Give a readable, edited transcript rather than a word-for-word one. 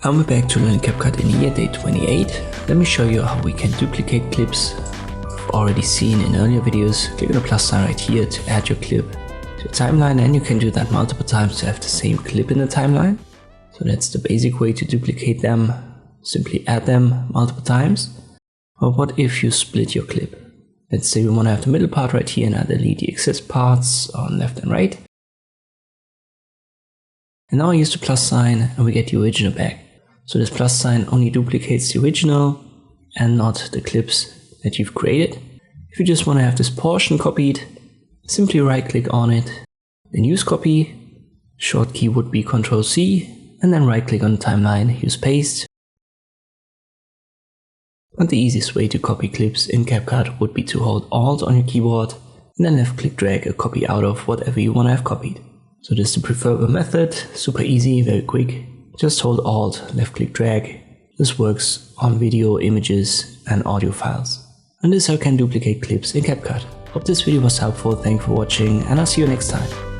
And we're back to learn CapCut in year day 28. Let me show you how we can duplicate clips. We've already seen in earlier videos. Click on the plus sign right here to add your clip to a timeline, and you can do that multiple times to have the same clip in the timeline. So that's the basic way to duplicate them. Simply add them multiple times. But what if you split your clip? Let's say we want to have the middle part right here and I delete the excess parts on left and right. And now I use the plus sign and we get the original back. So this plus sign only duplicates the original and not the clips that you've created. If you just want to have this portion copied, simply right click on it, then use copy. Short key would be Ctrl C, and then right click on the timeline, use paste. And the easiest way to copy clips in CapCut would be to hold Alt on your keyboard and then left click drag a copy out of whatever you want to have copied. So this is the preferable method, super easy, very quick. Just hold Alt, left click drag. This works on video, images and audio files. And this is how you can duplicate clips in CapCut. Hope this video was helpful, thank you for watching and I'll see you next time.